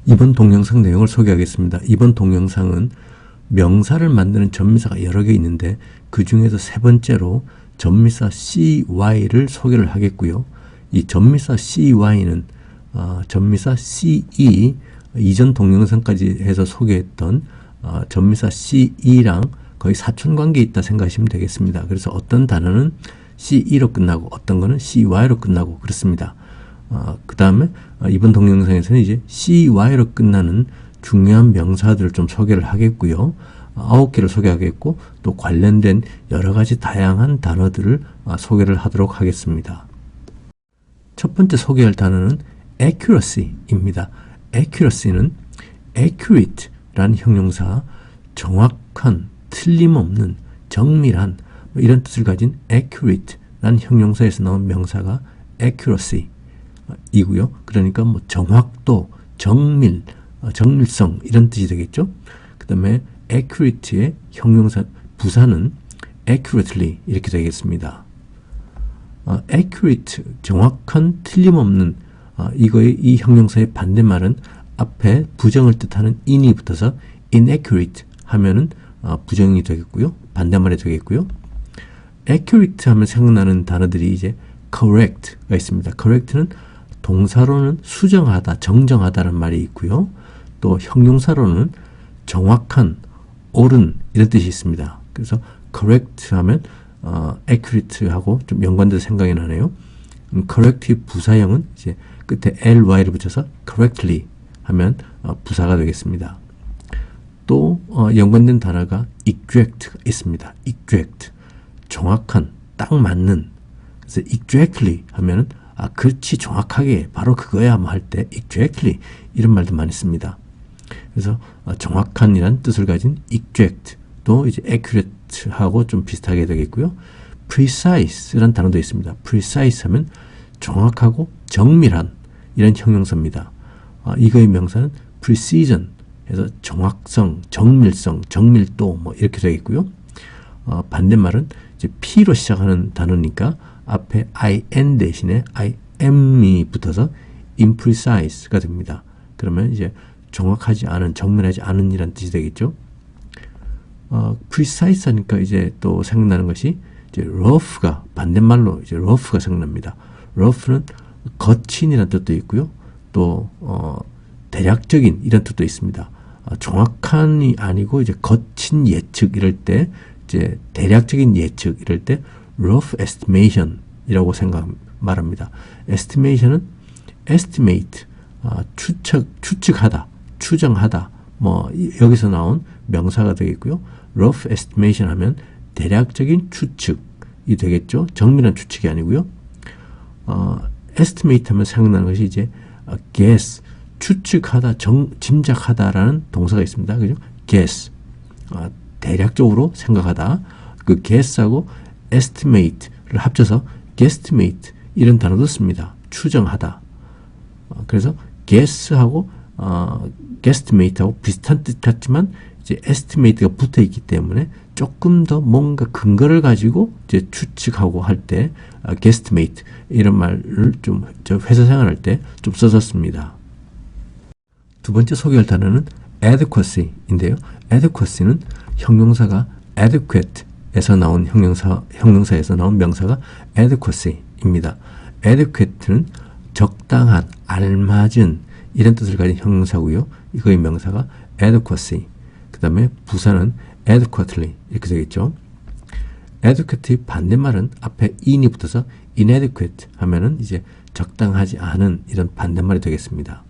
이번 동영상 내용을 소개하겠습니다. 이번 동영상은 명사를 만드는 전미사가 여러 개 있는데 그 중에서 세 번째로 전미사 CY를 소개를 하겠고요. 이 전미사 CY는 전미사 CE, 이전 동영상까지 해서 소개했던 전미사 CE랑 거의 사촌관계에 있다 생각하시면 되겠습니다. 그래서 어떤 단어는 CE로 끝나고 어떤 거는 CY로 끝나고 그렇습니다. 그 다음에 이번 동영상에서는 이제 CY로 끝나는 중요한 명사들을 좀 소개를 하겠고요. 9개를 소개하겠고 또 관련된 여러 가지 다양한 단어들을 소개를 하도록 하겠습니다. 첫 번째 소개할 단어는 accuracy입니다. accuracy는 accurate라는 형용사, 정확한, 틀림없는, 정밀한 이런 뜻을 가진 accurate라는 형용사에서 나온 명사가 accuracy 이고요. 그러니까 뭐 정확도, 정밀, 정밀성 이런 뜻이 되겠죠. 그 다음에 accurate의 형용사 부사는 accurately 이렇게 되겠습니다. accurate, 정확한, 틀림없는 이거의 이 형용사의 반대말은 앞에 부정을 뜻하는 in이 붙어서 inaccurate 하면은 부정이 되겠고요. 반대말이 되겠고요. accurate 하면 생각나는 단어들이 이제 correct가 있습니다. correct는 동사로는 수정하다, 정정하다는 말이 있고요. 또 형용사로는 정확한, 옳은 이런 뜻이 있습니다. 그래서 correct 하면 accurate하고 좀 연관돼서 생각이 나네요. correct의 부사형은 이제 끝에 ly를 붙여서 correctly 하면 부사가 되겠습니다. 또 연관된 단어가 exact가 있습니다. exact, 정확한, 딱 맞는. 그래서 exactly 하면은 그렇지, 정확하게 바로 그거야 뭐 할 때 exactly 이런 말도 많이 씁니다. 그래서 정확한이란 뜻을 가진 exact도 이제 accurate하고 좀 비슷하게 되겠고요. precise란 단어도 있습니다. precise 하면 정확하고 정밀한 이런 형용사입니다. 이거의 명사는 precision 해서 정확성, 정밀성, 정밀도 뭐 이렇게 되겠고요. 반대말은 이제 P로 시작하는 단어니까 앞에 in 대신에 im이 붙어서 imprecise가 됩니다. 그러면 이제 정확하지 않은, 정밀하지 않은 이란 뜻이 되겠죠. precise 하니까 이제 또 생각나는 것이 이제 rough가 반대말로 이제 rough가 생각납니다. rough는 거친이라는 뜻도 있고요. 또 대략적인 이런 뜻도 있습니다. 정확한이 아니고 이제 거친 예측 이럴 때 이제 대략적인 예측 이럴 때 rough estimation이라고 말합니다. estimation은 estimate, 추측하다, 추정하다, 뭐 여기서 나온 명사가 되겠고요. rough estimation 하면 대략적인 추측이 되겠죠. 정밀한 추측이 아니고요. estimate 하면 생각나는 것이 이제 guess, 추측하다, 짐작하다라는 동사가 있습니다. 그죠? guess, 대략적으로 생각하다. 그 guess하고 estimate를 합쳐서 guesstimate 이런 단어도 씁니다. 추정하다. 그래서 guess하고 guesstimate하고 비슷한 뜻 같지만 이제 estimate가 붙어 있기 때문에 조금 더 뭔가 근거를 가지고 이제 추측하고 할 때 guesstimate 이런 말을 좀 회사 생활할 때 좀 써졌습니다. 두 번째 소개할 단어는 adequacy인데요. adequacy는 형용사가 adequate에서 나온 형용사에서 나온 명사가 adequacy입니다. adequate는 적당한, 알맞은 이런 뜻을 가진 형용사고요. 이거의 명사가 adequacy. 그 다음에 부사는 adequately 이렇게 되겠죠. adequate의 반대말은 앞에 in이 붙어서 inadequate 하면은 이제 적당하지 않은 이런 반대말이 되겠습니다.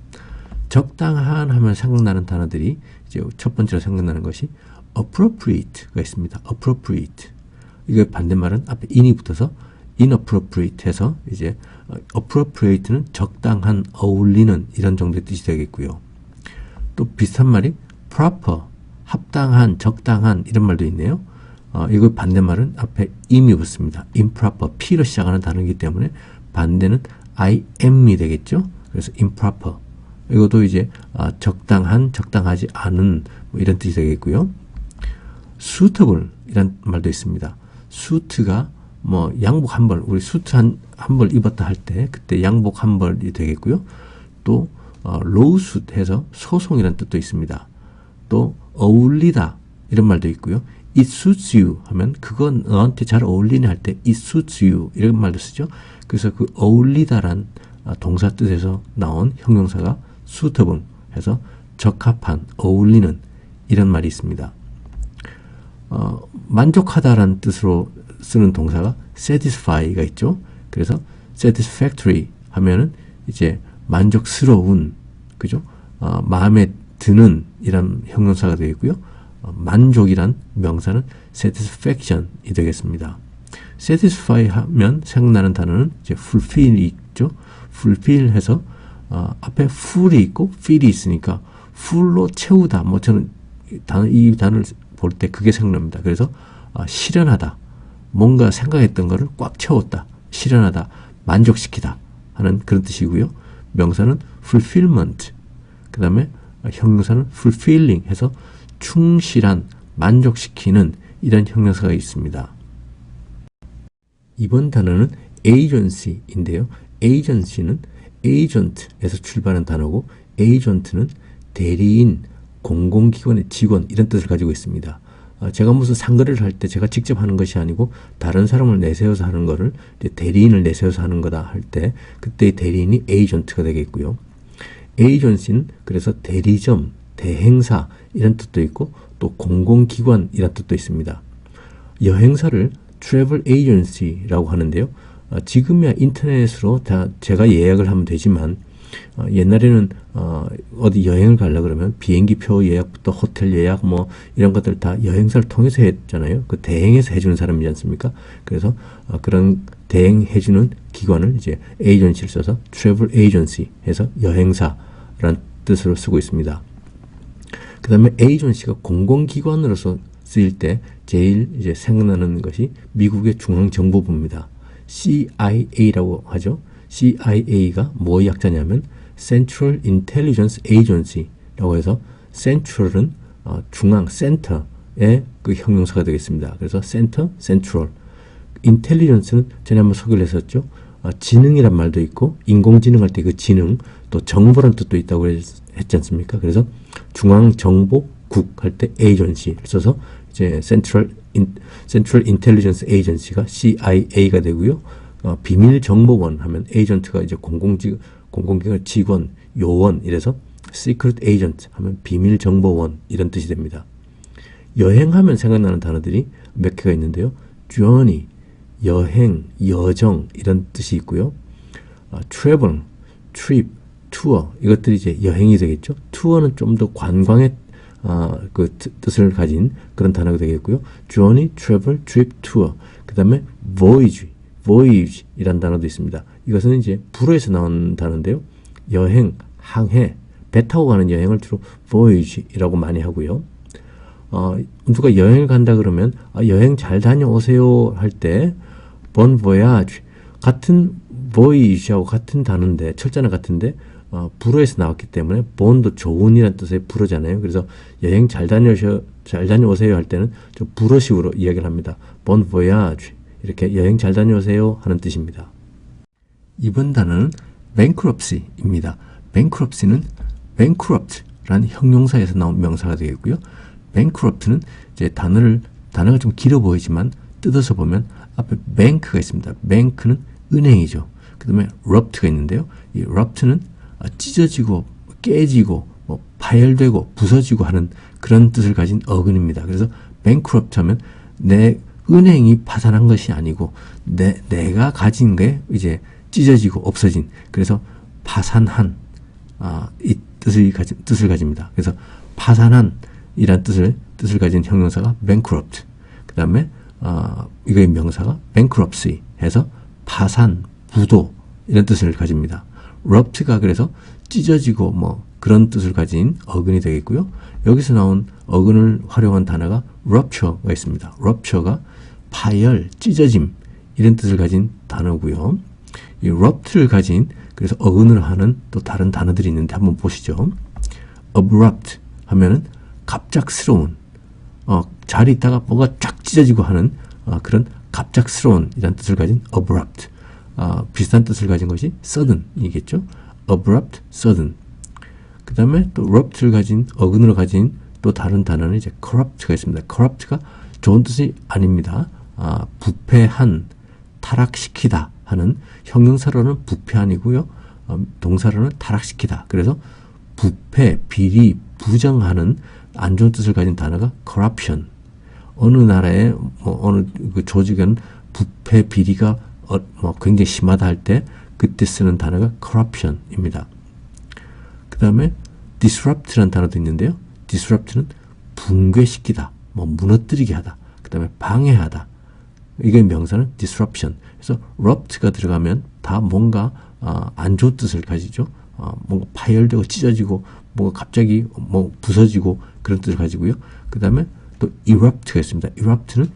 적당한 하면 생각나는 단어들이 이제 첫 번째로 생각나는 것이 appropriate가 있습니다. appropriate. 이거 반대말은 앞에 in이 붙어서 inappropriate 해서 이제 appropriate는 적당한, 어울리는 이런 정도의 뜻이 되겠고요. 또 비슷한 말이 proper, 합당한, 적당한 이런 말도 있네요. 이거 반대말은 앞에 im이 붙습니다. improper, P로 시작하는 단어이기 때문에 반대는 im이 되겠죠. 그래서 improper. 이것도 이제 적당한, 적당하지 않은 뭐 이런 뜻이 되겠고요. suitable 이란 말도 있습니다. suit가 뭐 양복 한 벌, 우리 수트 한 벌 입었다 할 때 그때 양복 한 벌이 되겠고요. 또 lawsuit 해서 소송이라는 뜻도 있습니다. 또 어울리다 이런 말도 있고요. it suits you 하면 그거 너한테 잘 어울리네 할 때 it suits you 이런 말도 쓰죠. 그래서 그 어울리다란 동사 뜻에서 나온 형용사가 suitable 해서 적합한, 어울리는 이런 말이 있습니다. 만족하다라는 뜻으로 쓰는 동사가 satisfy가 있죠. 그래서 satisfactory 하면은 이제 만족스러운, 그죠? 마음에 드는 이런 형용사가 되겠고요. 만족이란 명사는 satisfaction이 되겠습니다. satisfy 하면 생각나는 단어는 이제 fulfill이 있죠. fulfill 해서 앞에 full이 있고 fill이 있으니까 full로 채우다. 뭐 저는 이 단어를 볼 때 그게 생각납니다. 그래서 실현하다. 뭔가 생각했던 거를 꽉 채웠다. 실현하다. 만족시키다 하는 그런 뜻이고요. 명사는 fulfillment. 그 다음에 형용사는 fulfilling 해서 충실한, 만족시키는 이런 형용사가 있습니다. 이번 단어는 agency인데요. agency는 agent에서 출발한 단어고 agent는 대리인, 공공기관의 직원 이런 뜻을 가지고 있습니다. 제가 무슨 상거래를 할 때 제가 직접 하는 것이 아니고 다른 사람을 내세워서 하는 거를 이제 대리인을 내세워서 하는 거다 할 때 그때의 대리인이 agent가 되겠고요. agency는 그래서 대리점, 대행사 이런 뜻도 있고 또 공공기관 이런 뜻도 있습니다. 여행사를 travel agency라고 하는데요. 지금이야 인터넷으로 다 제가 예약을 하면 되지만 옛날에는 어디 여행을 가려고 그러면 비행기표 예약부터 호텔 예약 뭐 이런 것들 다 여행사를 통해서 했잖아요. 그 대행해서 해주는 사람이지 않습니까? 그래서 그런 대행해주는 기관을 이제 에이전시를 써서 travel agency 해서 여행사라는 뜻으로 쓰고 있습니다. 그 다음에 에이전시가 공공기관으로서 쓰일 때 제일 이제 생각나는 것이 미국의 중앙정보부입니다. CIA라고 하죠. CIA가 뭐의 약자냐면 Central Intelligence Agency라고 해서 Central은 중앙, 센터의 그 형용사가 되겠습니다. 그래서 Center, Central. Intelligence는 전에 한번 소개를 했었죠. 지능이란 말도 있고 인공지능 할 때 그 지능, 또 정보란 뜻도 있다고 했지 않습니까? 그래서 중앙정보국 할 때 agency를 써서 이제 Central Intelligence Agency가 CIA가 되고요. 비밀정보원 하면 에이전트가 이제 공공기관 직원, 요원 이래서 Secret Agent 하면 비밀정보원 이런 뜻이 됩니다. 여행하면 생각나는 단어들이 몇 개가 있는데요. journey, 여행, 여정 이런 뜻이 있고요. travel, trip, tour 이것들이 이제 여행이 되겠죠. 투어는 좀 더 관광의 그 뜻을 가진 그런 단어가 되겠고요. journey, travel, trip, tour. 그 다음에 voyage 이란 단어도 있습니다. 이것은 이제 불어에서 나온 단어인데요. 여행, 항해, 배 타고 가는 여행을 주로 voyage이라고 많이 하고요. 누가 여행을 간다 그러면 여행 잘 다녀오세요 할 때 bon voyage 같은 voyage하고 같은 단어인데 철자는 같은데 불어에서 나왔기 때문에 bon도 좋은이라는 뜻의 불어잖아요. 그래서 여행 잘 다녀오세요 할 때는 좀 불어식으로 이야기를 합니다. bon voyage 이렇게 여행 잘 다녀오세요 하는 뜻입니다. 이번 단어는 bankruptcy입니다. bankruptcy는 bankrupt라는 형용사에서 나온 명사가 되겠고요. bankrupt는 이제 단어가 좀 길어 보이지만 뜯어서 보면 앞에 bank가 있습니다. bank는 은행이죠. 그 다음에 rupt가 있는데요. 이 rupt는 찢어지고 깨지고 뭐 파열되고 부서지고 하는 그런 뜻을 가진 어근입니다. 그래서 bankrupt 하면 내 은행이 파산한 것이 아니고 내가 가진 게 이제 찢어지고 없어진, 그래서 파산한 이 뜻을 가집니다. 그래서 파산한 이란 뜻을 가진 형용사가 bankrupt. 그 다음에 이거의 명사가 bankruptcy 해서 파산, 부도 이런 뜻을 가집니다. rupt가 그래서 찢어지고 뭐 그런 뜻을 가진 어근이 되겠고요. 여기서 나온 어근을 활용한 단어가 rupture가 있습니다. rupture가 파열, 찢어짐 이런 뜻을 가진 단어고요. 이 rupt를 가진 그래서 어근을 하는 또 다른 단어들이 있는데 한번 보시죠. abrupt 하면은 갑작스러운, 잘 있다가 뭐가 쫙 찢어지고 하는 그런 갑작스러운 이란 뜻을 가진 abrupt. 비슷한 뜻을 가진 것이 sudden이겠죠. abrupt, sudden. 그 다음에 또 rupt를 가진, 어근으로 가진 또 다른 단어는 이제 corrupt가 있습니다. corrupt가 좋은 뜻이 아닙니다. 부패한, 타락시키다 하는, 형용사로는 부패한이고요. 동사로는 타락시키다. 그래서 부패, 비리, 부정하는 안 좋은 뜻을 가진 단어가 corruption. 어느 나라의 어느 그 조직은 부패, 비리가 굉장히 심하다 할 때 그때 쓰는 단어가 corruption입니다. 그 다음에 disrupt라는 단어도 있는데요. disrupt는 붕괴시키다, 무너뜨리게 하다. 그 다음에 방해하다. 이게 명사는 disruption. 그래서 rupt가 들어가면 다 뭔가 안 좋은 뜻을 가지죠. 뭔가 파열되고 찢어지고 뭔가 갑자기 부서지고 그런 뜻을 가지고요. 그 다음에 또 erupt가 있습니다. erupt는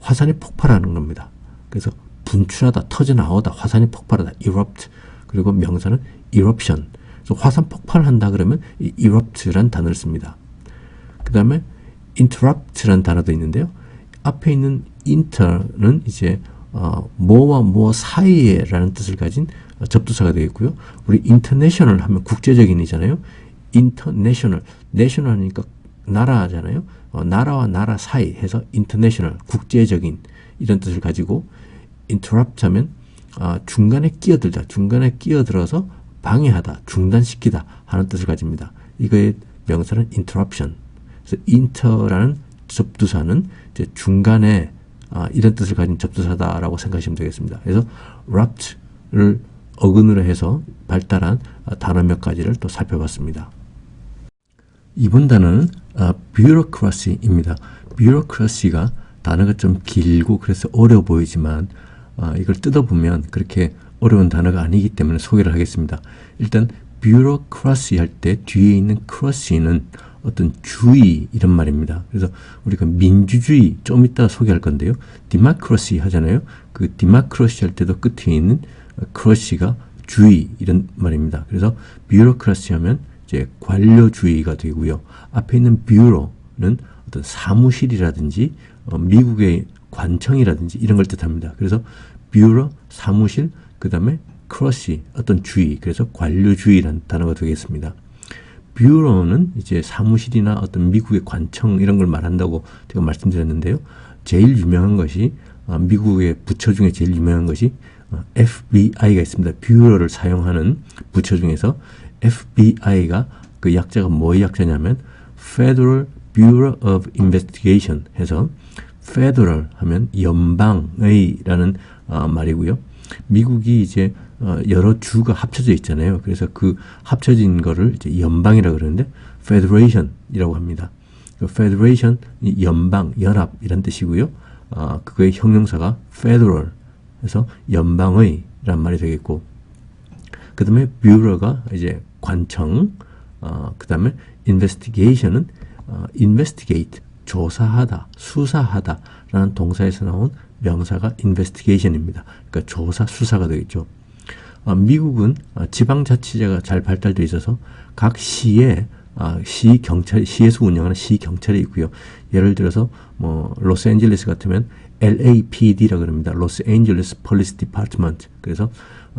화산이 폭발하는 겁니다. 그래서 분출하다, 터져나오다, 화산이 폭발하다, erupt. 그리고 명사는 eruption. 그래서 화산 폭발한다 그러면 이 erupt라는 단어를 씁니다. 그 다음에 interrupt라는 단어도 있는데요. 앞에 있는 inter는 이제 뭐와 뭐 사이에라는 뜻을 가진 접두사가 되겠고요. 우리 international 하면 국제적인이잖아요. international, national 하니까 나라잖아요. 나라와 나라 사이 해서 international, 국제적인 이런 뜻을 가지고 interrupt 하면 중간에 끼어들다, 중간에 끼어들어서 방해하다, 중단시키다 하는 뜻을 가집니다. 이거의 명사는 interruption. 그래서 inter라는 접두사는 이제 중간에 이런 뜻을 가진 접두사다라고 생각하시면 되겠습니다. 그래서 rupt를 어근으로 해서 발달한 단어 몇 가지를 또 살펴봤습니다. 이번 단어는 bureaucracy입니다. bureaucracy가 단어가 좀 길고 그래서 어려워 보이지만 이걸 뜯어보면 그렇게 어려운 단어가 아니기 때문에 소개를 하겠습니다. 일단 bureaucracy 할 때 뒤에 있는 cracy는 어떤 주의 이런 말입니다. 그래서 우리가 민주주의 좀 이따 소개할 건데요. democracy 하잖아요. 그 democracy 할 때도 끝에 있는 cracy가 주의 이런 말입니다. 그래서 bureaucracy 하면 이제 관료주의가 되고요. 앞에 있는 bureau는 어떤 사무실이라든지 미국의 관청이라든지 이런 걸 뜻합니다. 그래서 bureau 사무실, 그 다음에 cracy 어떤 주의, 그래서 관료주의라는 단어가 되겠습니다. bureau는 이제 사무실이나 어떤 미국의 관청 이런 걸 말한다고 제가 말씀드렸는데요. 제일 유명한 것이 미국의 부처 중에 제일 유명한 것이 FBI가 있습니다. bureau를 사용하는 부처 중에서 FBI가 그 약자가 뭐의 약자냐면 Federal Bureau of Investigation 해서 Federal 하면 연방의라는 말이고요. 미국이 이제 여러 주가 합쳐져 있잖아요. 그래서 그 합쳐진 거를 이제 연방이라고 그러는데 Federation이라고 합니다. Federation, 연방, 연합 이런 뜻이고요. 그거의 형용사가 Federal 해서 연방의란 말이 되겠고, 그 다음에 Bureau가 이제 관청, 그 다음에 Investigation은 investigate, 조사하다, 수사하다 라는 동사에서 나온 명사가 investigation입니다. 그러니까 조사, 수사가 되겠죠. 미국은 지방자치제가 잘 발달되어 있어서 각 시에 시에서 운영하는 시경찰이 있고요. 예를 들어서 로스앤젤레스 같으면 LAPD라고 합니다. 로스앤젤레스 폴리스 디파트먼트. 그래서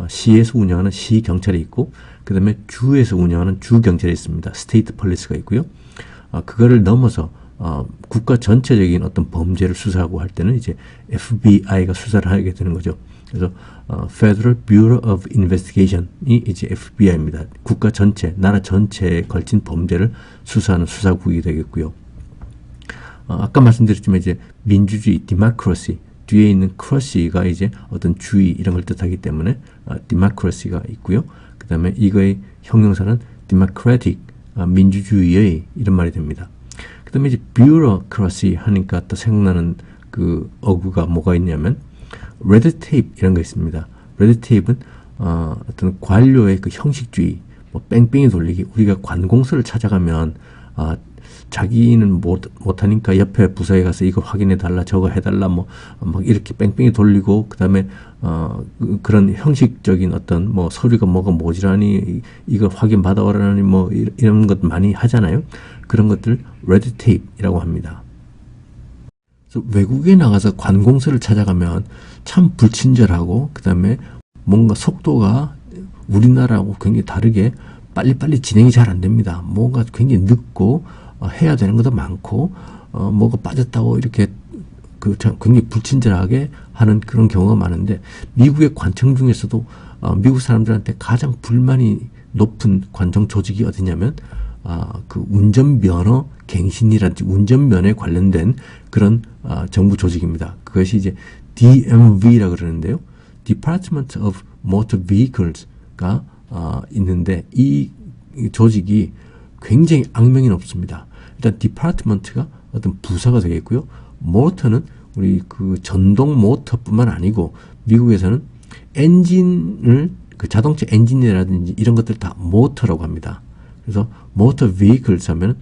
시에서 운영하는 시경찰이 있고, 그 다음에 주에서 운영하는 주경찰이 있습니다. 스테이트 폴리스가 있고요. 그거를 넘어서 국가 전체적인 어떤 범죄를 수사하고 할 때는 이제 FBI가 수사를 하게 되는 거죠. 그래서 Federal Bureau of Investigation이 이제 FBI입니다. 국가 전체, 나라 전체에 걸친 범죄를 수사하는 수사국이 되겠고요. 아까 말씀드렸지만 이제 민주주의, democracy 뒤에 있는 cracy가 이제 어떤 주의 이런 걸 뜻하기 때문에 democracy가 있고요. 그 다음에 이거의 형용사는 democratic, 민주주의의 이런 말이 됩니다. 그 다음에 이제 bureaucracy 하니까 또 생각나는 그 어구가 뭐가 있냐면 red tape 이런 거 있습니다. red tape는 어떤 관료의 그 형식주의, 뺑뺑이 돌리기. 우리가 관공서를 찾아가면 자기는 못하니까 옆에 부서에 가서 이거 확인해 달라, 저거 해달라, 막 이렇게 뺑뺑이 돌리고, 그 다음에 그런 형식적인 어떤 서류가 뭐가 모자라니 이걸 확인 받아오라니 이런 것 많이 하잖아요. 그런 것들 red tape이라고 합니다. 그래서 외국에 나가서 관공서를 찾아가면 참 불친절하고, 그 다음에 뭔가 속도가 우리나라하고 굉장히 다르게 빨리빨리 진행이 잘 안 됩니다. 뭔가 굉장히 늦고 해야 되는 것도 많고 뭐가 빠졌다고 이렇게 굉장히 불친절하게 하는 그런 경우가 많은데, 미국의 관청 중에서도 미국 사람들한테 가장 불만이 높은 관청 조직이 어디냐면 그 운전면허 갱신이라든지 운전면허에 관련된 그런 정부 조직입니다. 그것이 이제 DMV라고 그러는데요. Department of Motor Vehicles가 있는데, 이 조직이 굉장히 악명이 높습니다. 일단 디파트먼트가 어떤 부서가 되겠고요. 모터는 우리 그 전동 모터뿐만 아니고 미국에서는 엔진을 그 자동차 엔진이라든지 이런 것들 다 모터라고 합니다. 그래서 모터 베이클스 하면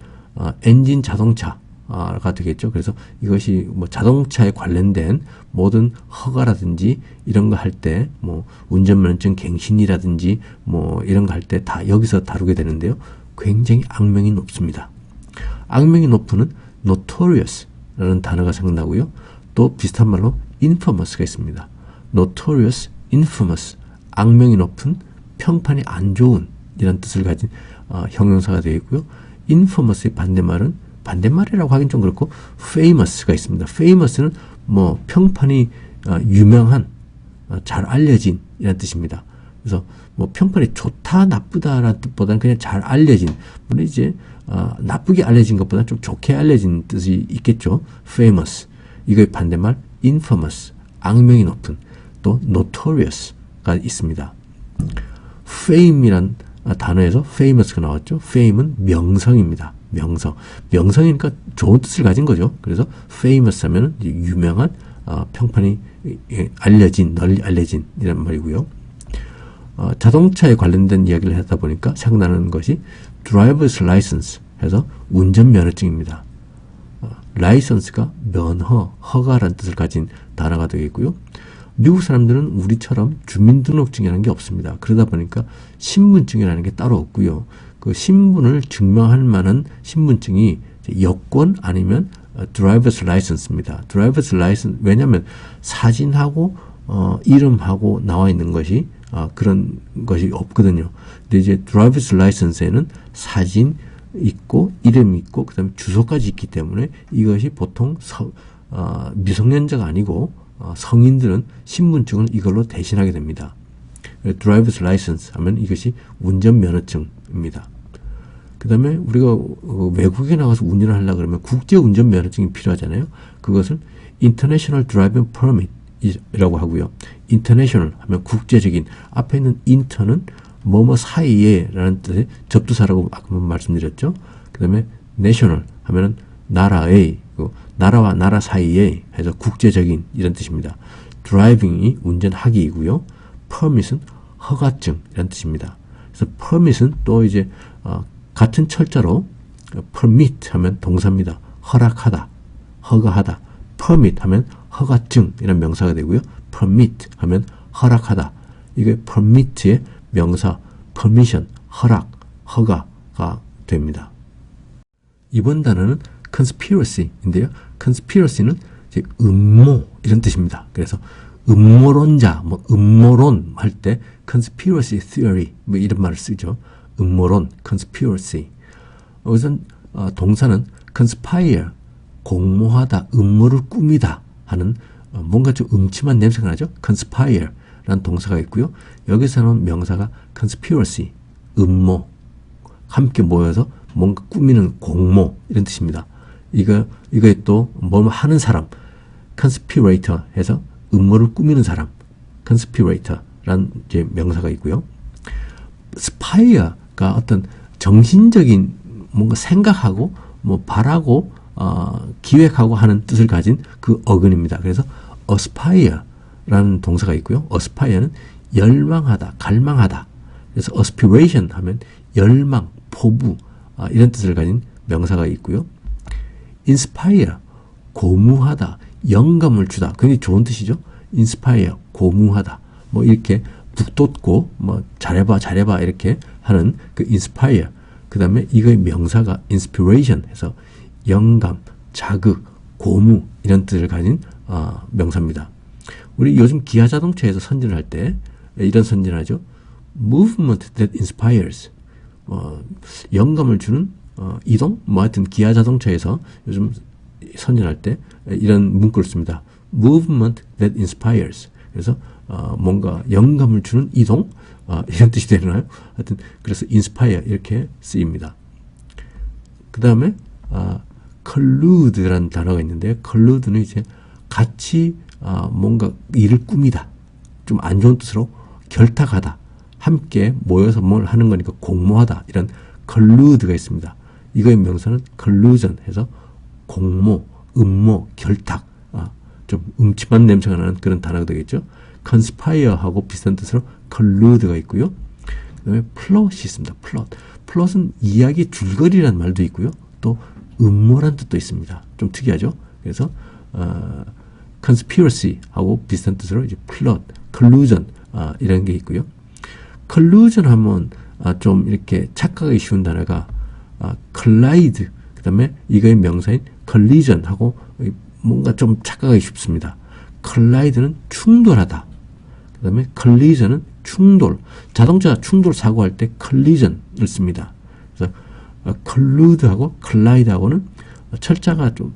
엔진 자동차가 되겠죠. 그래서 이것이 뭐 자동차에 관련된 모든 허가라든지 이런 거 할 때 뭐 운전면허증 갱신이라든지 뭐 이런 거 할 때 다 여기서 다루게 되는데요. 굉장히 악명이 높습니다. 악명이 높은 notorious라는 단어가 생각나고요. 또 비슷한 말로 infamous가 있습니다. notorious, infamous, 악명이 높은, 평판이 안 좋은 이런 뜻을 가진 형용사가 되겠고요. infamous의 반대말이라고 하긴 좀 그렇고 famous가 있습니다. famous는 뭐 평판이 유명한, 잘 알려진 이런 뜻입니다. 그래서 뭐 평판이 좋다 나쁘다라는 뜻보다는 그냥 잘 알려진, 물론 이제 나쁘게 알려진 것보다 좀 좋게 알려진 뜻이 있겠죠. famous. 이거의 반대말 infamous, 악명이 높은. 또 notorious가 있습니다. fame이란 단어에서 famous가 나왔죠. fame은 명성입니다. 명성이니까 좋은 뜻을 가진 거죠. 그래서 famous 하면 유명한, 평판이 알려진, 널리 알려진 이란 말이고요. 자동차에 관련된 이야기를 하다 보니까 생각나는 것이 driver's license 해서 운전면허증입니다. 라이선스가 면허, 허가라는 뜻을 가진 단어가 되겠고요. 미국 사람들은 우리처럼 주민등록증이라는 게 없습니다. 그러다 보니까 신분증이라는 게 따로 없고요. 그 신분을 증명할 만한 신분증이 여권 아니면 driver's license입니다. driver's license, 왜냐하면 사진하고 이름하고 나와 있는 것이 그런 것이 없거든요. 근데 이제 driver's license에는 사진 있고 이름이 있고 그다음에 주소까지 있기 때문에 이것이 보통 미성년자가 아니고 성인들은 신분증을 이걸로 대신하게 됩니다. driver's license 하면 이것이 운전면허증입니다. 그 다음에 우리가 외국에 나가서 운전을 하려고 그러면 국제운전면허증이 필요하잖아요. 그것을 International Driving Permit 이라고 하고요. International 하면 국제적인, 앞에 있는 inter는 뭐뭐 사이에 라는 뜻의 접두사라고 아까 말씀드렸죠. 그 다음에 national 하면은 나라의, 나라와 나라 사이에 해서 국제적인 이런 뜻입니다. driving이 운전하기이고요. permit은 허가증 이런 뜻입니다. 그래서 permit은 또 이제 같은 철자로 permit 하면 동사입니다. 허락하다, 허가하다. permit 하면 허가증 이런 명사가 되고요. permit 하면 허락하다. 이게 permit의 명사 permission, 허락, 허가가 됩니다. 이번 단어는 conspiracy인데요. conspiracy는 이제 음모 이런 뜻입니다. 그래서 음모론자, 뭐 음모론 할 때 conspiracy theory 뭐 이런 말을 쓰죠. 음모론, conspiracy. 우선 동사는 conspire, 공모하다, 음모를 꾸미다 하는 뭔가 좀 음침한 냄새가 나죠. conspire 라는 동사가 있고요. 여기서 나온 명사가 conspiracy, 음모, 함께 모여서 뭔가 꾸미는 공모 이런 뜻입니다. 이거에 또 뭐 하는 사람, conspirator 해서 음모를 꾸미는 사람, conspirator 라는 이제 명사가 있고요. spire가 어떤 정신적인 뭔가 생각하고 뭐 바라고 기획하고 하는 뜻을 가진 그 어근입니다. 그래서 aspire라는 동사가 있고요. aspire는 열망하다, 갈망하다. 그래서 aspiration 하면 열망, 포부 이런 뜻을 가진 명사가 있고요. inspire, 고무하다, 영감을 주다. 굉장히 좋은 뜻이죠. inspire, 고무하다. 뭐 이렇게 북돋고 뭐 잘해봐 이렇게 하는 그 inspire. 그 다음에 이거의 명사가 inspiration 해서 영감, 자극, 고무 이런 뜻을 가진 명사입니다. 우리 요즘 기아 자동차에서 선진을 할 때 이런 선진을 하죠. Movement that inspires. 영감을 주는 이동? 뭐 하여튼 기아 자동차에서 요즘 선전할 때 이런 문구를 씁니다. Movement that inspires. 그래서 뭔가 영감을 주는 이동? 이런 뜻이 되나요? 하여튼 그래서 inspire 이렇게 쓰입니다. 그 다음에 collude라는 단어가 있는데 collude는 이제 같이 뭔가 일을 꾸미다. 좀 안 좋은 뜻으로 결탁하다. 함께 모여서 뭘 하는 거니까 공모하다. 이런 collude가 있습니다. 이거의 명사는 collusion 해서 공모, 음모, 결탁. 좀 음침한 냄새가 나는 그런 단어가 되겠죠. conspire하고 비슷한 뜻으로 collude가 있고요. 그 다음에 plot이 있습니다. plot은 이야기 줄거리라는 말도 있고요. 또 음모란 뜻도 있습니다. 좀 특이하죠. 그래서 conspiracy하고 비슷한 뜻으로 이제 plot, collusion 이런 게 있고요. collusion 하면 좀 이렇게 착각하기 쉬운 단어가 collide, 그 다음에 이거의 명사인 collision하고 뭔가 좀 착각하기 쉽습니다. collide는 충돌하다. 그 다음에 collision은 충돌. 자동차 충돌 사고할 때 collision을 씁니다. 그래서 collude하고 collide하고는 철자가 좀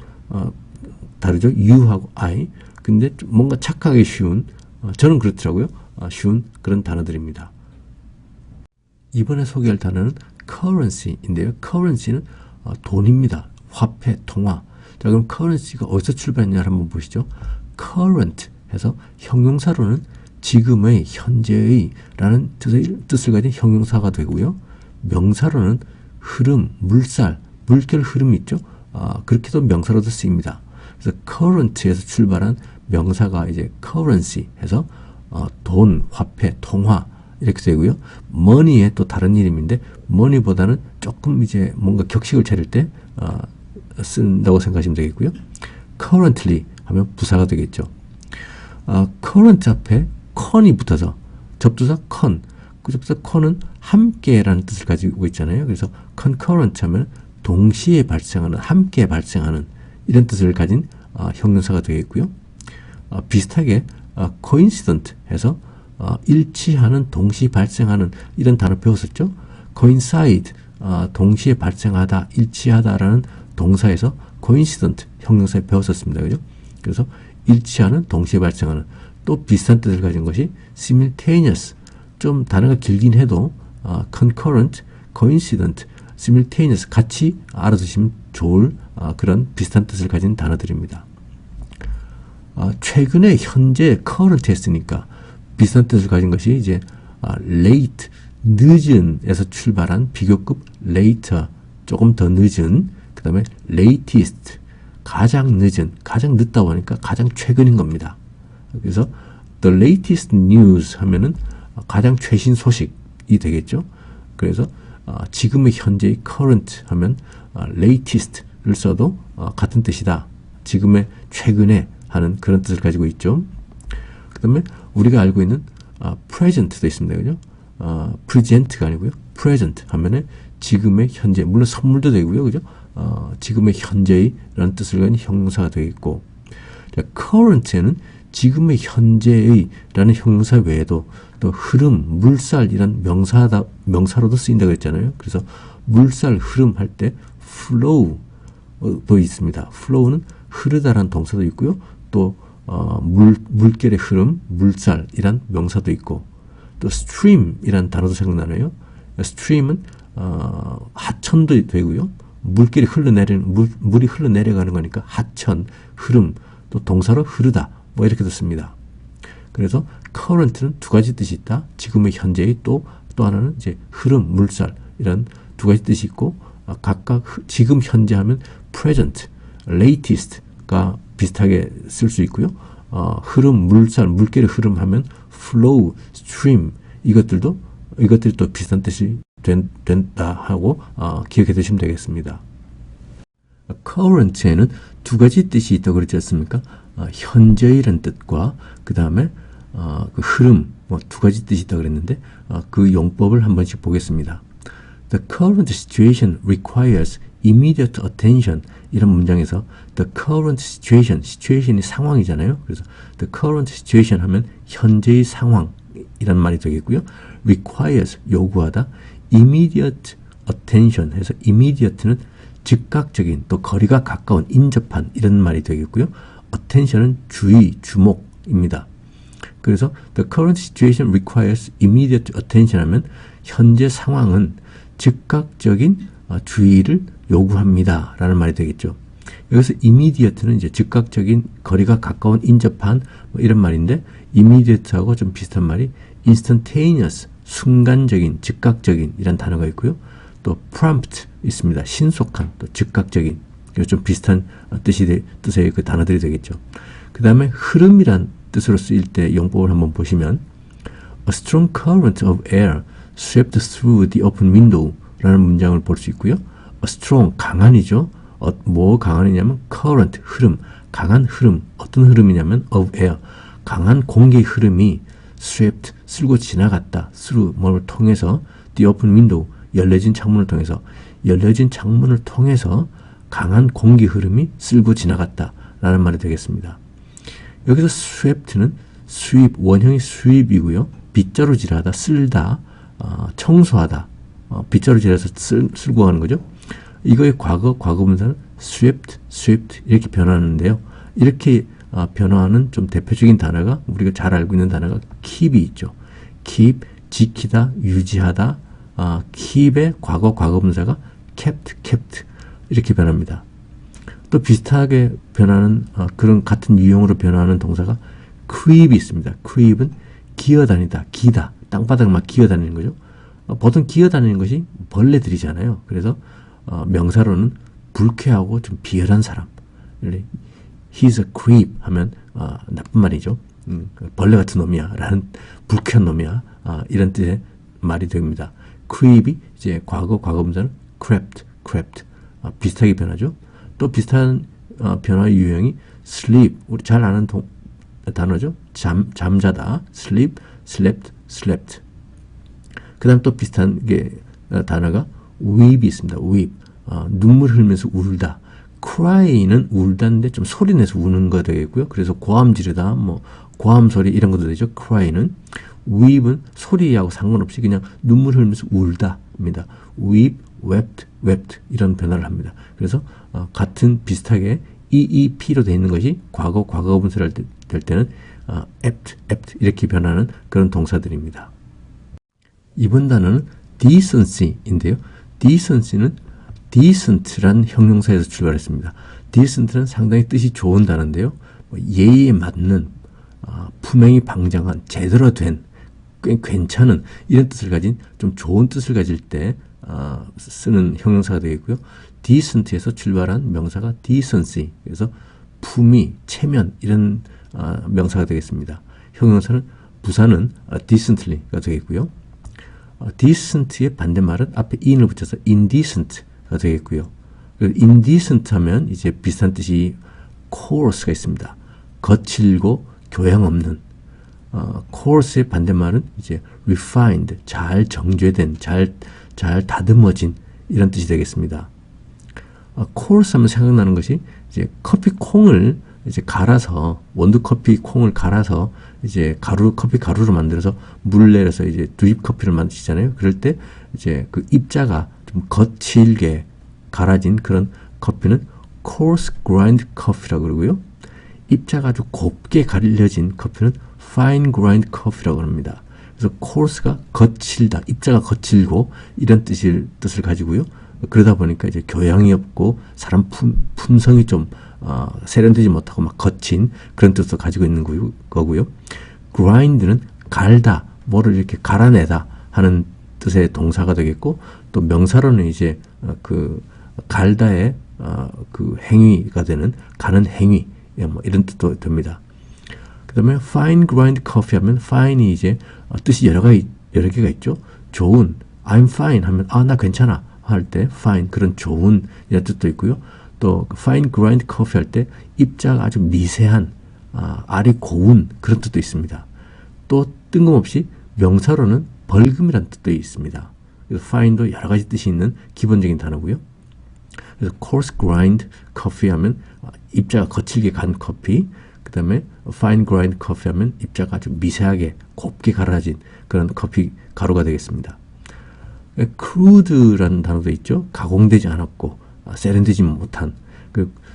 다르죠. U하고 I. 근데 뭔가 착각하기 쉬운, 저는 그렇더라고요. 쉬운 그런 단어들입니다. 이번에 소개할 단어는 currency인데요. currency는 돈입니다. 화폐, 통화. 자, 그럼 currency가 어디서 출발했냐를 한번 보시죠. current 해서 형용사로는 지금의, 현재의 라는 뜻을 가진 형용사가 되고요. 명사로는 흐름, 물살, 물결 흐름이 있죠. 그렇게도 명사로도 쓰입니다. 그래서 current에서 출발한 명사가 이제 currency 해서 돈, 화폐, 통화 이렇게 되고요. money의 또 다른 이름인데 money보다는 조금 이제 뭔가 격식을 차릴 때 쓴다고 생각하시면 되겠고요. currently 하면 부사가 되겠죠. current 앞에 con이 붙어서 접두사 con, 그 접두사 con은 함께라는 뜻을 가지고 있잖아요. 그래서 concurrent 하면 동시에 발생하는, 함께 발생하는 이런 뜻을 가진 형용사가 되겠고요. 비슷하게 coincident 해서 일치하는, 동시 발생하는 이런 단어 배웠었죠. coincide, 동시에 발생하다, 일치하다라는 동사에서 coincident 형용사에 배웠었습니다. 그죠? 그래서 일치하는, 동시에 발생하는. 또 비슷한 뜻을 가진 것이 simultaneous. 좀 단어가 길긴 해도 concurrent, coincident, simultaneous 같이 알아두시면 좋을 그런 비슷한 뜻을 가진 단어들입니다. 최근에 현재 current 했으니까 비슷한 뜻을 가진 것이 이제 late, 늦은에서 출발한 비교급 later, 조금 더 늦은, 그 다음에 latest, 가장 늦은, 가장 늦다고 하니까 가장 최근인 겁니다. 그래서 the latest news 하면은 가장 최신 소식이 되겠죠. 그래서 지금의 현재의 current 하면 latest를 써도 같은 뜻이다. 지금의 최근에 하는 그런 뜻을 가지고 있죠. 그 다음에 우리가 알고 있는 present도 있습니다. 그죠? present가 아니고요. present 하면은 지금의 현재, 물론 선물도 되고요. 그죠? 지금의 현재의 라는 뜻을 가진 형용사가 되겠고, 자, current에는 지금의 현재의 라는 형용사 외에도 또 흐름, 물살 이란 명사로도 쓰인다고 했잖아요. 그래서 물살, 흐름 할 때 flow도 있습니다. flow는 흐르다라는 동사도 있고요. 또 물결의 흐름, 물살 이란 명사도 있고, 또 stream 이란 단어도 생각나네요. stream은 하천도 되고요. 물길이 물이 흘러내려가는 거니까 하천, 흐름, 또 동사로 흐르다 뭐 이렇게 듣습니다. 그래서 current는 두 가지 뜻이 있다. 지금의 현재의 또 하나는 이제 흐름, 물살 이런 두 가지 뜻이 있고, 각각 지금 현재 하면 present, latest가 비슷하게 쓸 수 있고요. 흐름, 물살, 물결의 흐름 하면 flow, stream 이것들이 또 비슷한 뜻이 된다 하고 기억해 두시면 되겠습니다. current에는 두 가지 뜻이 있다고 그랬지 않습니까? 현재이라는 뜻과 그 다음에 그 흐름 두 가지 뜻이 있다고 그랬는데 그 용법을 한 번씩 보겠습니다. The current situation requires immediate attention 이런 문장에서 the current situation이 상황이잖아요. 그래서 the current situation 하면 현재의 상황이란 말이 되겠고요. requires 요구하다, immediate attention 해서 immediate는 즉각적인 또 거리가 가까운 인접한 이런 말이 되겠고요. attention은 주의, 주목입니다. 그래서 the current situation requires immediate attention 하면 현재 상황은 즉각적인 주의를 요구합니다 라는 말이 되겠죠. 여기서 immediate는 이제 즉각적인 거리가 가까운 인접한 뭐 이런 말인데 immediate하고 좀 비슷한 말이 instantaneous 순간적인 즉각적인 이란 단어가 있고요. 또 prompt 있습니다. 신속한 또 즉각적인 좀 비슷한 뜻의 그 단어들이 되겠죠. 그 다음에 흐름이란 뜻으로 쓰일 때 용법을 한번 보시면 A strong current of air swept through the open window 라는 문장을 볼 수 있고요. A strong, 강한이죠. 뭐 강한이냐면 current, 흐름, 강한 흐름. 어떤 흐름이냐면 of air, 강한 공기의 흐름이 swept, 쓸고 지나갔다. through, 뭘 통해서 the open window, 열려진 창문을 통해서 열려진 창문을 통해서 강한 공기 흐름이 쓸고 지나갔다 라는 말이 되겠습니다. 여기서 sweept는 sweep, 원형이 sweep이고요. 빗자루질하다, 쓸다, 청소하다, 빗자루질해서 쓸고 가는 거죠. 이거의 과거분사는 swept, swept 이렇게 변하는데요. 이렇게 변화하는 좀 대표적인 단어가 우리가 잘 알고 있는 단어가 keep이 있죠. keep, 지키다, 유지하다, keep의 과거분사가 kept, kept 이렇게 변합니다. 또 비슷하게 변하는 그런 같은 유형으로 변하는 동사가 creep이 있습니다. creep은 기어다니다, 기다, 땅바닥을 막 기어다니는 거죠. 보통 기어다니는 것이 벌레들이잖아요. 그래서 명사로는 불쾌하고 좀 비열한 사람. He's a creep 하면 나쁜 말이죠. 벌레 같은 놈이야 라는 불쾌한 놈이야 이런 뜻의 말이 됩니다. creep이 이제 과거분사는 crept, crept 비슷하게 변하죠. 또 비슷한 변화의 유형이 sleep, 우리 잘 아는 단어죠. 잠자다, sleep, slept, slept. 그 다음 또 비슷한 단어가 weep이 있습니다. weep, 눈물 흘리면서 울다. cry는 울다인데 좀 소리 내서 우는 거 되겠고요. 그래서 고함 지르다, 뭐 고함 소리 이런 것도 되죠. cry는. weep은 소리하고 상관없이 그냥 눈물 흘리면서 울다입니다. weep, wept, wept 이런 변화를 합니다. 그래서 같은 비슷하게 EEP로 되어 있는 것이 과거분사를 될 때는 apt, apt 이렇게 변하는 그런 동사들입니다. 이번 단어는 decency인데요. decency는 decent란 형용사에서 출발했습니다. decent는 상당히 뜻이 좋은 단어인데요. 예의에 맞는, 품행이 방장한, 제대로 된, 꽤 괜찮은 이런 뜻을 가진 좀 좋은 뜻을 가질 때 쓰는 형용사가 되겠고요. decent에서 출발한 명사가 decency, 그래서 품위, 체면 이런 명사가 되겠습니다. 형용사는 부사는 decently가 되겠고요. decent의 반대말은 앞에 in을 붙여서 indecent가 되겠고요. indecent 하면 이제 비슷한 뜻이 coarse가 있습니다. 거칠고 교양 없는. coarse의 반대말은 이제 refined, 잘 정제된, 잘 다듬어진 이런 뜻이 되겠습니다. coarse 하면 생각나는 것이 이제 커피 콩을 이제 갈아서 원두 커피 콩을 갈아서 이제 커피 가루로 만들어서 물 내려서 이제 드립 커피를 만드시잖아요. 그럴 때 이제 그 입자가 좀 거칠게 갈아진 그런 커피는 coarse grind coffee라고 그러고요. 입자가 아주 곱게 갈려진 커피는 fine grind coffee라고 합니다. 그래서 coarse가 거칠다, 입자가 거칠고 이런 뜻을 가지고요. 그러다 보니까 이제 교양이 없고 사람 품성이 좀 세련되지 못하고 막 거친 그런 뜻을 가지고 있는 거고요. grind는 갈다, 뭐를 이렇게 갈아내다 하는 뜻의 동사가 되겠고, 또 명사로는 이제 그 갈다의 그 행위가 되는 가는 행위, 뭐 이런 뜻도 됩니다. 그 다음에 fine grind coffee 하면 fine이 이제 뜻이 여러 개가 있죠. 좋은, I'm fine 하면 나 괜찮아 할 때 fine, 그런 좋은 이런 뜻도 있고요. 또 fine grind coffee 할 때 입자가 아주 미세한, 알이 고운 그런 뜻도 있습니다. 또 뜬금없이 명사로는 벌금이라는 뜻도 있습니다. 그래서 fine도 여러 가지 뜻이 있는 기본적인 단어고요. 그래서 coarse grind coffee 하면 입자가 거칠게 간 커피, 그 다음에 fine grind coffee 하면 입자가 아주 미세하게 곱게 갈아진 그런 커피 가루가 되겠습니다. crude라는 단어도 있죠. 가공되지 않았고 세련되지 못한.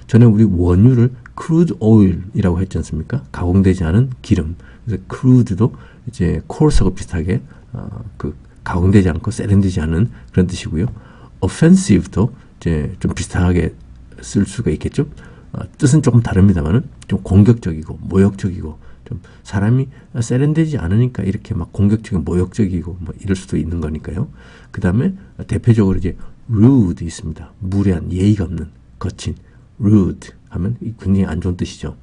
전에 우리 원유를 crude oil이라고 했지 않습니까? 가공되지 않은 기름. 그래서 crude도 이제 coarse하고 비슷하게 가공되지 않고 세련되지 않은 그런 뜻이고요. offensive도 이제 좀 비슷하게 쓸 수가 있겠죠. 뜻은 조금 다릅니다만은 좀 공격적이고 모욕적이고 좀 사람이 세련되지 않으니까 이렇게 막 공격적이고 모욕적이고 뭐 이럴 수도 있는 거니까요. 그 다음에 대표적으로 이제 rude 있습니다. 무례한, 예의가 없는, 거친. rude 하면 굉장히 안 좋은 뜻이죠.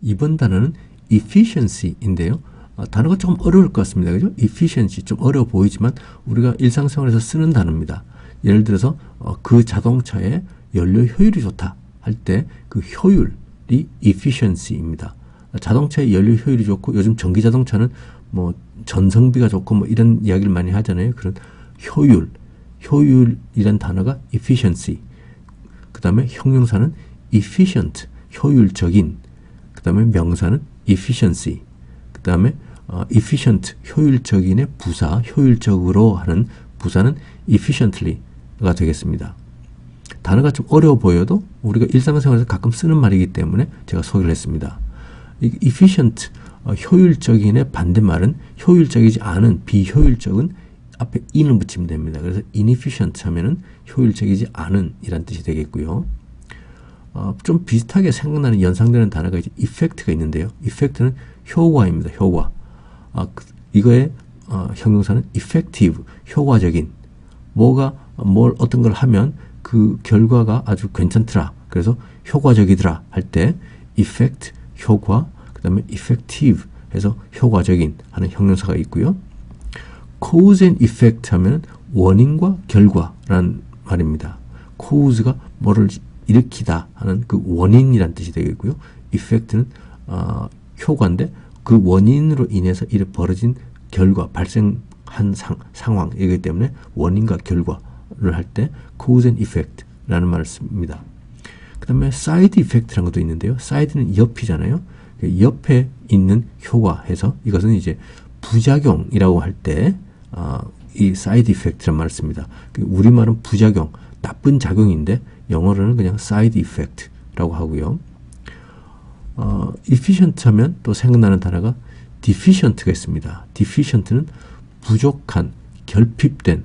이번 단어는 efficiency인데요. 단어가 조금 어려울 것 같습니다. 그죠? efficiency 좀 어려워 보이지만 우리가 일상생활에서 쓰는 단어입니다. 예를 들어서 그 자동차의 연료 효율이 좋다 할 때 그 효율이 efficiency입니다. 자동차의 연료 효율이 좋고 요즘 전기 자동차는 뭐 전성비가 좋고 뭐 이런 이야기를 많이 하잖아요. 그런 효율이란 단어가 efficiency. 그 다음에 형용사는 efficient, 효율적인. 그 다음에 명사는 efficiency. 그 다음에 efficient, 효율적인의 부사, 효율적으로 하는 부사는 efficiently가 되겠습니다. 단어가 좀 어려워 보여도 우리가 일상생활에서 가끔 쓰는 말이기 때문에 제가 소개를 했습니다. efficient, 효율적인의 반대말은 효율적이지 않은, 비효율적은 앞에 in을 붙이면 됩니다. 그래서 inefficient 하면은 효율적이지 않은 이란 뜻이 되겠고요. 좀 비슷하게 생각나는 연상되는 단어가 이제 effect가 있는데요. effect는 효과입니다. 효과. 이거의 형용사는 effective, 효과적인. 뭘 어떤 걸 하면 그 결과가 아주 괜찮더라. 그래서 효과적이더라 할 때 effect, 효과, 그 다음에 effective 해서 효과적인 하는 형용사가 있고요. cause and effect 하면 원인과 결과라는 말입니다. cause가 뭐를 일으키다 하는 그 원인이란 뜻이 되겠고요. effect는 효과인데 그 원인으로 인해서 이렇게 벌어진 결과, 발생한 상황이기 때문에 원인과 결과를 할 때 cause and effect라는 말을 씁니다. 그 다음에 side effect라는 것도 있는데요. side는 옆이잖아요. 옆에 있는 효과 해서 이것은 이제 부작용이라고 할 때 이 side effect라는 말을 씁니다. 우리말은 부작용, 나쁜 작용인데 영어로는 그냥 side effect라고 하고요. efficient 하면 또 생각나는 단어가 deficient가 있습니다. deficient는 부족한, 결핍된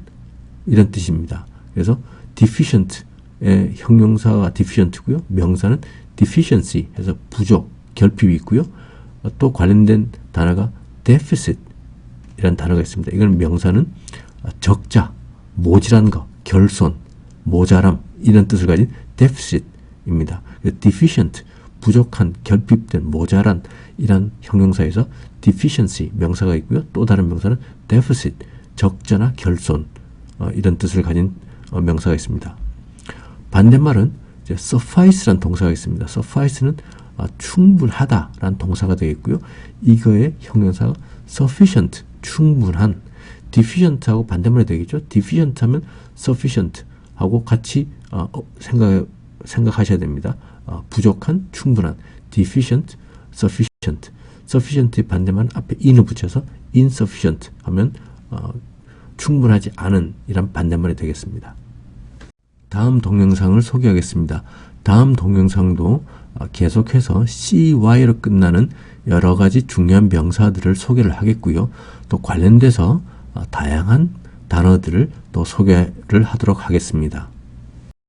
이런 뜻입니다. 그래서 deficient의 형용사가 deficient고요. 명사는 deficiency 해서 부족, 결핍이 있고요. 또 관련된 단어가 deficit 이라는 단어가 있습니다. 이건 명사는 적자, 모자란 것, 결손, 모자람 이런 뜻을 가진 deficit입니다. deficient, 부족한, 결핍된, 모자란 이란 형용사에서 deficiency 명사가 있고요. 또 다른 명사는 deficit, 적자나 결손 이런 뜻을 가진 명사가 있습니다. 반대말은 이제 suffice라는 동사가 있습니다. suffice는 충분하다라는 동사가 되겠고요. 이거의 형용사가 sufficient, 충분한, deficient하고 반대말이 되겠죠. deficient 하면 sufficient 하고 같이 생각하셔야 됩니다. 부족한, 충분한, deficient, sufficient. sufficient의 반대말은 앞에 in을 붙여서 insufficient 하면 충분하지 않은 이란 반대말이 되겠습니다. 다음 동영상을 소개하겠습니다. 다음 동영상도 계속해서 CY로 끝나는 여러 가지 중요한 명사들을 소개를 하겠고요. 또 관련돼서 다양한 단어들을 또 소개를 하도록 하겠습니다.